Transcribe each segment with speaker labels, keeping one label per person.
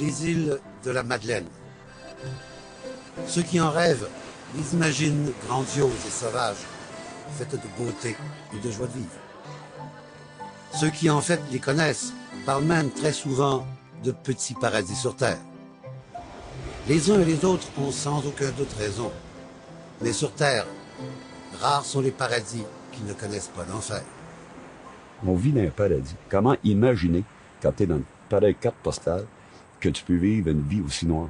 Speaker 1: les îles de la Madeleine. Ceux qui en rêvent les imaginent grandioses et sauvages, faites de beauté et de joie de vivre. Ceux qui en fait les connaissent parlent même très souvent de petits paradis sur Terre. Les uns et les autres ont sans aucun doute raison. Mais sur Terre, rares sont les paradis qui ne connaissent pas d'enfer.
Speaker 2: On vit dans un paradis. Comment imaginer, quand tu es dans une pareille carte postale, que tu peux vivre une vie aussi noire?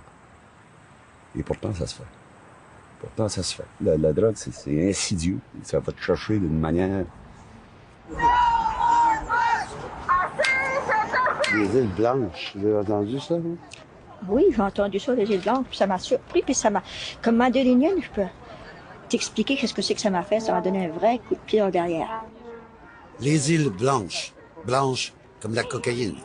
Speaker 2: Et pourtant, ça se fait. Pourtant, ça se fait. La drogue, c'est insidieux. Ça va te chercher d'une manière...
Speaker 3: Les îles Blanches, vous avez entendu ça, vous?
Speaker 4: Oui, j'ai entendu ça, les îles Blanches, puis ça m'a surpris, puis ça m'a... Comme madélinienne, je peux t'expliquer qu'est-ce que c'est que ça m'a fait. Ça m'a donné un vrai coup de pied derrière.
Speaker 1: Les îles Blanches, blanches comme la cocaïne.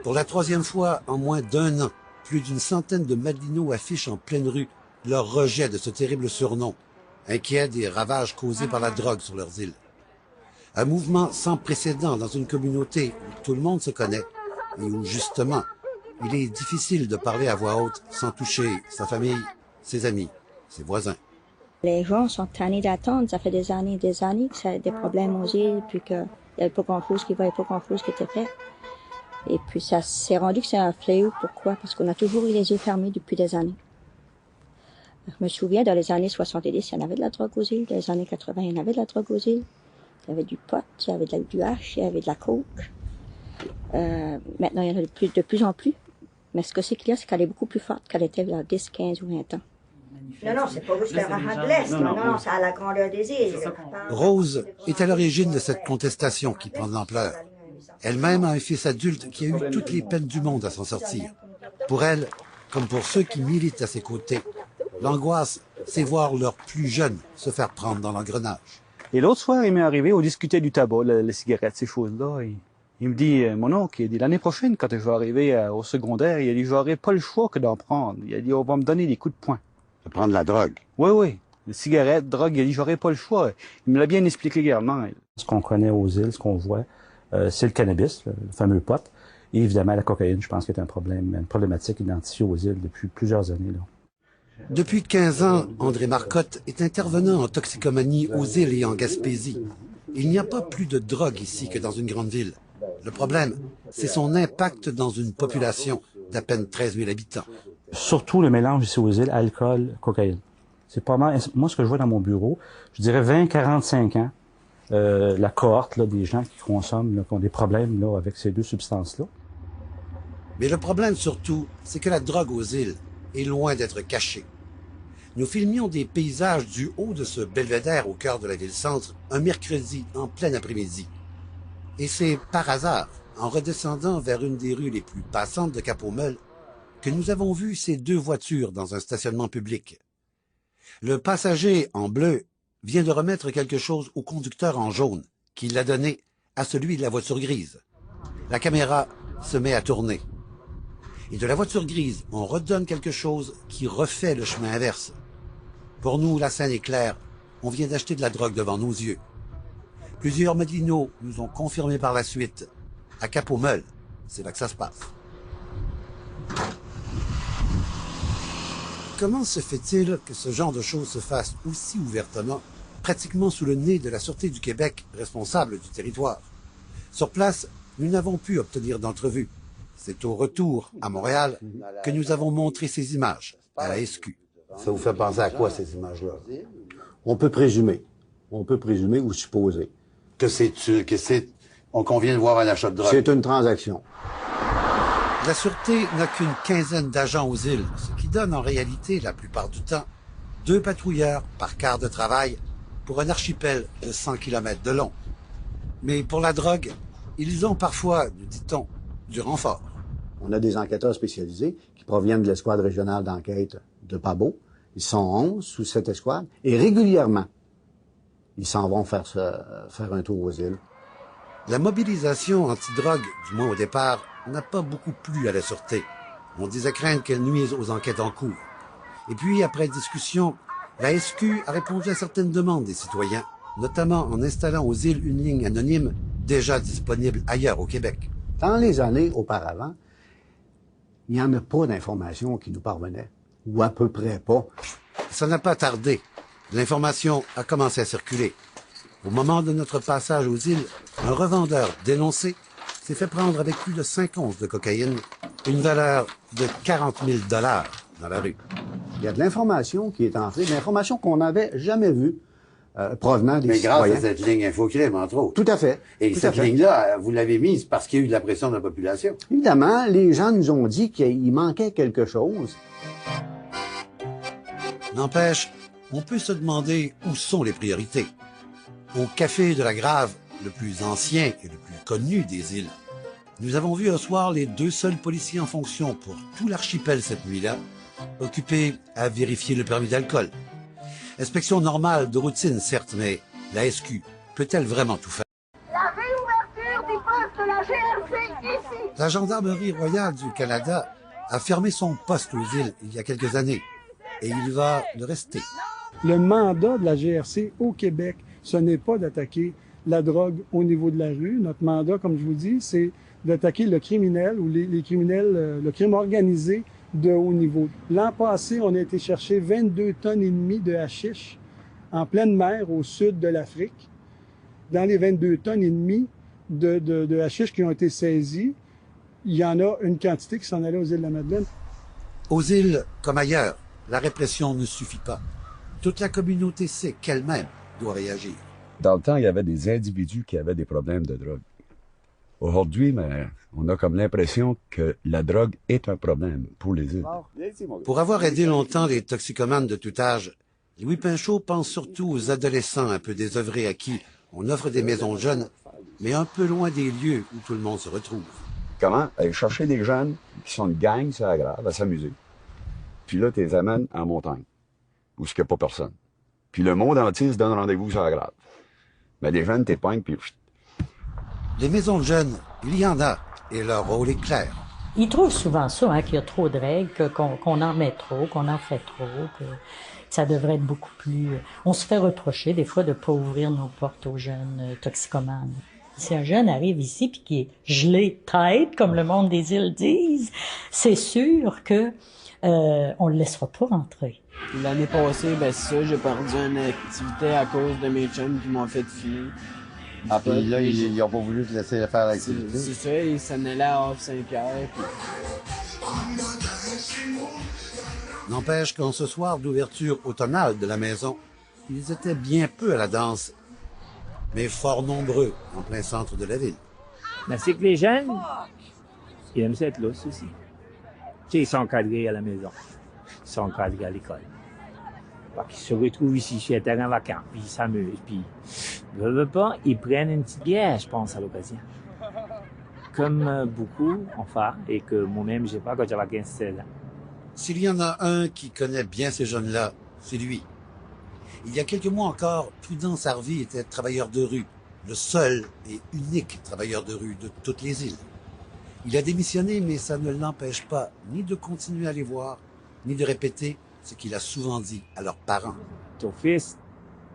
Speaker 1: Pour la troisième fois en moins d'1 an, plus d'une centaine de Madelinos affichent en pleine rue leur rejet de ce terrible surnom, inquiets des ravages causés par la drogue sur leurs îles. Un mouvement sans précédent dans une communauté où tout le monde se connaît et où, justement, il est difficile de parler à voix haute sans toucher sa famille, ses amis, ses voisins.
Speaker 4: Les gens sont tannés d'attendre. Ça fait des années que ça a des problèmes aux îles, puis qu'il n'y avait pas grand-chose qui va, il n'y avait pas grand-chose qui était fait. Et puis ça s'est rendu que c'est un fléau. Pourquoi? Parce qu'on a toujours eu les yeux fermés depuis des années. Je me souviens, dans les années 70, il y en avait de la drogue aux îles. Dans les années 80, il y en avait de la drogue aux îles. Il y avait du pot, il y avait du hash, il y avait de la coke. Maintenant, il y en a de plus en plus. Mais ce que c'est qu'il y a, c'est qu'elle est beaucoup plus forte qu'elle était il y a 10, 15 ou 20 ans. Non, c'est pas juste le rahat de l'Est. Non, c'est à la grandeur des îles.
Speaker 1: Rose est à l'origine de cette contestation qui prend de l'ampleur. Elle-même a un fils adulte qui a eu toutes les peines du monde à s'en sortir. Pour elle, comme pour ceux qui militent à ses côtés, l'angoisse, c'est voir leurs plus jeunes se faire prendre dans l'engrenage.
Speaker 5: Et l'autre soir, il m'est arrivé, on discutait du tabac, les cigarettes, ces choses-là. Il me dit, mon oncle, il dit, l'année prochaine, quand je vais arriver au secondaire, il a dit, j'aurai pas le choix que d'en prendre. Il a dit, on va me donner des coups de poing.
Speaker 3: De prendre la drogue?
Speaker 5: Oui. Les cigarettes, drogue, il a dit, j'aurai pas le choix. Il me l'a bien expliqué également.
Speaker 6: Ce qu'on connaît aux îles, ce qu'on voit, c'est le cannabis, le fameux pot. Et évidemment, la cocaïne, je pense qu'il est une problématique identifiée aux îles depuis plusieurs années, là.
Speaker 1: Depuis 15 ans, André Marcotte est intervenant en toxicomanie aux îles et en Gaspésie. Il n'y a pas plus de drogue ici que dans une grande ville. Le problème, c'est son impact dans une population d'à peine 13 000 habitants.
Speaker 6: Surtout le mélange ici aux îles, alcool, cocaïne. C'est pas mal. Moi, ce que je vois dans mon bureau, je dirais 20-45 ans, la cohorte là, des gens qui consomment, là, qui ont des problèmes là, avec ces deux substances-là.
Speaker 1: Mais le problème surtout, c'est que la drogue aux îles est loin d'être cachée. Nous filmions des paysages du haut de ce belvédère au cœur de la ville-centre un mercredi en plein après-midi. Et c'est par hasard, en redescendant vers une des rues les plus passantes de Cap-aux-Meules, que nous avons vu ces deux voitures dans un stationnement public. Le passager en bleu vient de remettre quelque chose au conducteur en jaune, qui l'a donné à celui de la voiture grise. La caméra se met à tourner. Et de la voiture grise, on redonne quelque chose qui refait le chemin inverse. Pour nous, la scène est claire. On vient d'acheter de la drogue devant nos yeux. Plusieurs Madelinos nous ont confirmé par la suite. À Cap-aux-Meules, c'est là que ça se passe. Comment se fait-il que ce genre de choses se fasse aussi ouvertement, pratiquement sous le nez de la Sûreté du Québec, responsable du territoire? Sur place, nous n'avons pu obtenir d'entrevue. C'est au retour, à Montréal, que nous avons montré ces images à la SQ.
Speaker 3: Ça vous fait penser à quoi, ces images-là? On peut présumer ou supposer.
Speaker 7: Qu'on vient de voir un achat de drogue.
Speaker 3: C'est une transaction.
Speaker 1: La Sûreté n'a qu'une quinzaine d'agents aux îles, ce qui donne en réalité, la plupart du temps, 2 patrouilleurs par quart de travail pour un archipel de 100 km de long. Mais pour la drogue, ils ont parfois, nous dit-on, du renfort.
Speaker 3: On a des enquêteurs spécialisés qui proviennent de l'escouade régionale d'enquête de Pabot. Ils sont 11 sous cette escouade et régulièrement, ils s'en vont faire un tour aux îles.
Speaker 1: La mobilisation anti-drogue, du moins au départ, n'a pas beaucoup plu à la Sûreté. On disait craindre qu'elle nuise aux enquêtes en cours. Et puis, après discussion, la SQ a répondu à certaines demandes des citoyens, notamment en installant aux îles une ligne anonyme déjà disponible ailleurs au Québec.
Speaker 3: Dans les années auparavant, il n'y en a pas d'informations qui nous parvenaient, ou à peu près pas.
Speaker 1: Ça n'a pas tardé. L'information a commencé à circuler. Au moment de notre passage aux îles, un revendeur dénoncé s'est fait prendre avec plus de 5 onces de cocaïne, une valeur de 40 000 $ dans la rue.
Speaker 3: Il y a de l'information qui est entrée, de l'information qu'on n'avait jamais vue provenant des
Speaker 7: Mais grâce
Speaker 3: citoyens.
Speaker 7: à cette ligne Infocrime, entre autres.
Speaker 3: Tout à fait.
Speaker 7: Et
Speaker 3: tout à
Speaker 7: cette
Speaker 3: fait.
Speaker 7: ligne-là, vous l'avez mise parce qu'il y a eu de la pression de la population.
Speaker 3: Évidemment, les gens nous ont dit qu'il manquait quelque chose.
Speaker 1: N'empêche, on peut se demander où sont les priorités. Au Café de la Grave, le plus ancien et le plus connu des îles, nous avons vu un soir les 2 seuls policiers en fonction pour tout l'archipel cette nuit-là, occupés à vérifier le permis d'alcool. Inspection normale de routine, certes, mais la SQ peut-elle vraiment tout faire?
Speaker 8: La réouverture du poste de la GRC ici.
Speaker 1: La Gendarmerie royale du Canada a fermé son poste aux îles il y a quelques années, et il va le rester.
Speaker 9: Le mandat de la GRC au Québec, ce n'est pas d'attaquer la drogue au niveau de la rue. Notre mandat, comme je vous dis, c'est d'attaquer le criminel ou les criminels, le crime organisé de haut niveau. L'an passé, on a été chercher 22 tonnes et demie de hashish en pleine mer au sud de l'Afrique. Dans les 22 tonnes et demie de hashish qui ont été saisies, il y en a une quantité qui s'en allait aux îles de la Madeleine.
Speaker 1: Aux îles, comme ailleurs, la répression ne suffit pas. Toute la communauté sait qu'elle-même doit réagir.
Speaker 2: Dans le temps, il y avait des individus qui avaient des problèmes de drogue. Aujourd'hui, mais on a comme l'impression que la drogue est un problème pour les îles.
Speaker 1: Pour avoir aidé longtemps les toxicomanes de tout âge, Louis Pinchot pense surtout aux adolescents un peu désœuvrés à qui on offre des maisons de jeunes, mais un peu loin des lieux où tout le monde se retrouve.
Speaker 2: Comment? Aller chercher des jeunes qui sont une gang, c'est grave, à s'amuser. Puis là, tu les amènes en montagne, où il n'y a pas personne. Puis le monde entier se donne rendez-vous sur la grave. Mais les jeunes t'épinglent, puis...
Speaker 1: Les maisons de jeunes, il y en a, et leur rôle est clair.
Speaker 10: Ils trouvent souvent ça, hein, qu'il y a trop de règles, qu'on en met trop, qu'on en fait trop, que ça devrait être beaucoup plus... On se fait reprocher des fois de ne pas ouvrir nos portes aux jeunes toxicomanes. Si un jeune arrive ici puis qui est gelé tête, comme le monde des îles disent, c'est sûr que on le laissera pas rentrer.
Speaker 11: L'année passée, ben c'est ça, j'ai perdu une activité à cause de mes chums qui m'ont fait fumer.
Speaker 7: Ah, puis là, ils n'ont pas voulu te laisser faire l'activité.
Speaker 11: C'est ça, ils s'en allaient à Havre-Saint-Pierre. Puis...
Speaker 1: N'empêche qu'en ce soir d'ouverture automnale de la maison, ils étaient bien peu à la danse, mais fort nombreux en plein centre de la ville.
Speaker 12: Mais c'est que les jeunes, ils aiment cette lousse aussi. Tu sais, ils sont encadrés à la maison. Ils sont encadrés à l'école. Ils se retrouvent ici chez les terrains vacants, puis ils s'amusent, puis veulent pas, ils prennent une petite bière, je pense, à l'occasion. Comme beaucoup en fait, et que moi-même, j'ai pas quand j'avais 15-16 ans.
Speaker 1: S'il y en a un qui connaît bien ces jeunes-là, c'est lui. Il y a quelques mois encore, Prudence Harvey était travailleur de rue, le seul et unique travailleur de rue de toutes les îles. Il a démissionné, mais ça ne l'empêche pas ni de continuer à les voir, ni de répéter ce qu'il a souvent dit à leurs parents.
Speaker 12: Ton fils,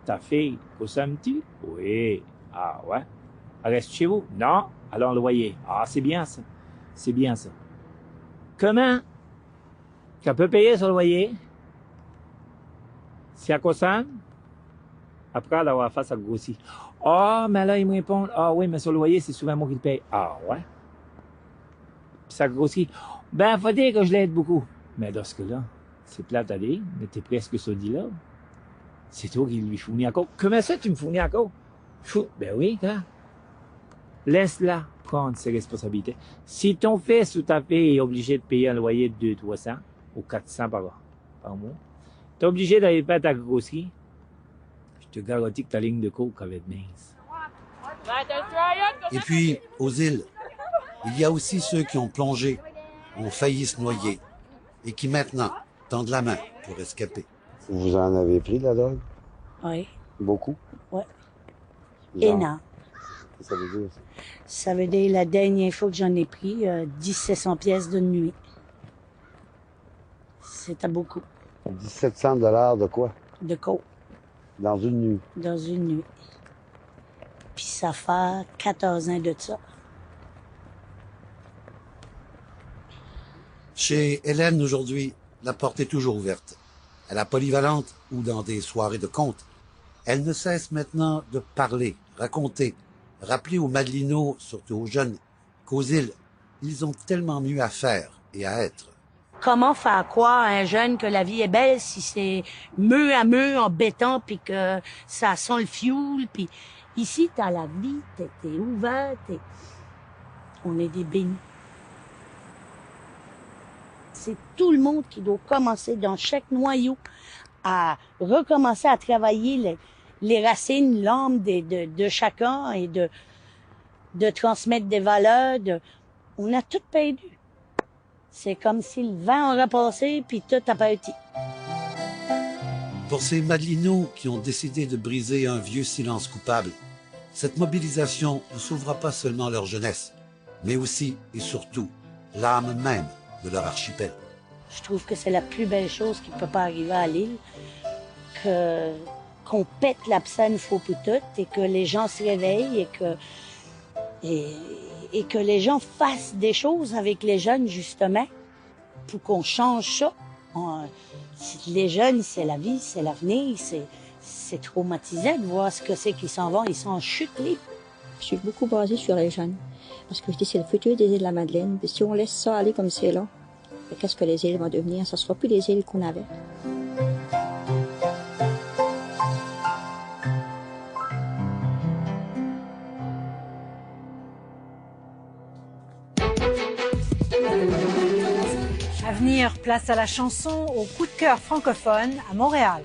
Speaker 12: ta fille, consommes-tu? Oui. Ah ouais? Reste chez vous? Non? Alors le loyer. Ah, c'est bien ça. C'est bien ça. Comment? Tu peux payer sur le loyer? Si elle consomme? Après, elle va faire ça grossit. Ah, mais là, ils me répondent, ah oui, mais sur le loyer, c'est souvent moi qui le paye. Ah ouais? Puis ça grossit. Ben, faut dire que je l'aide beaucoup. Mais dans ce cas-là, c'est plate à dire, mais t'es presque sur dit là. C'est toi qui lui fournis encore. Comment ça, tu me fournis encore? Ben oui, quoi. Laisse-la prendre ses responsabilités. Si ton fils ou ta fille est obligé de payer un loyer de 200-300 ou 400 par mois, t'es obligé d'aller faire ta grosserie, je te garantis que ta ligne de coke va être mince.
Speaker 1: Et puis, aux îles, il y a aussi ceux qui ont plongé, ont failli se noyer, et qui maintenant tendent la main pour escaper.
Speaker 7: Vous en avez pris de la drogue?
Speaker 13: Oui.
Speaker 7: Beaucoup?
Speaker 13: Oui.
Speaker 7: Genre,
Speaker 13: énorme.
Speaker 7: qu'est-ce que ça veut dire, ça?
Speaker 13: Ça veut dire, la dernière fois que j'en ai pris, 1700 pièces de nuit. C'était beaucoup.
Speaker 7: 1700 $ de quoi?
Speaker 13: De coke.
Speaker 7: Dans une nuit?
Speaker 13: Dans une nuit. Puis ça fait 14 ans de ça.
Speaker 1: Chez Hélène, aujourd'hui, la porte est toujours ouverte. À la polyvalente ou dans des soirées de contes, elle ne cesse maintenant de parler, raconter, rappeler aux Madelinots, surtout aux jeunes, qu'aux îles, ils ont tellement mieux à faire et à être.
Speaker 13: Comment faire croire à un jeune que la vie est belle si c'est meux à meux en béton puis que ça sent le fioul puis ici t'as la vie, t'es ouvert, on est des bénis. C'est tout le monde qui doit commencer dans chaque noyau à recommencer à travailler les racines, l'âme de chacun et de transmettre des valeurs. On a tout perdu. C'est comme si le vent aurait passé puis tout a parti.
Speaker 1: Pour ces Madelinots qui ont décidé de briser un vieux silence coupable, cette mobilisation ne sauvera pas seulement leur jeunesse, mais aussi et surtout l'âme même de leur archipel.
Speaker 13: Je trouve que c'est la plus belle chose qui peut pas arriver à l'île, qu'on pète l'abcès une fois pour toutes et que les gens se réveillent et que les gens fassent des choses avec les jeunes, justement, pour qu'on change ça. Les jeunes, c'est la vie, c'est l'avenir, c'est traumatisant de voir ce que c'est qu'ils s'en vont, ils sont en chute libre.
Speaker 4: Je suis beaucoup basée sur les jeunes, parce que je dis c'est le futur des îles de la Madeleine, puis si on laisse ça aller comme c'est là, qu'est-ce que les îles vont devenir? Ça ne sera plus les îles qu'on avait.
Speaker 14: À venir, place à la chanson au coup de cœur francophone à Montréal.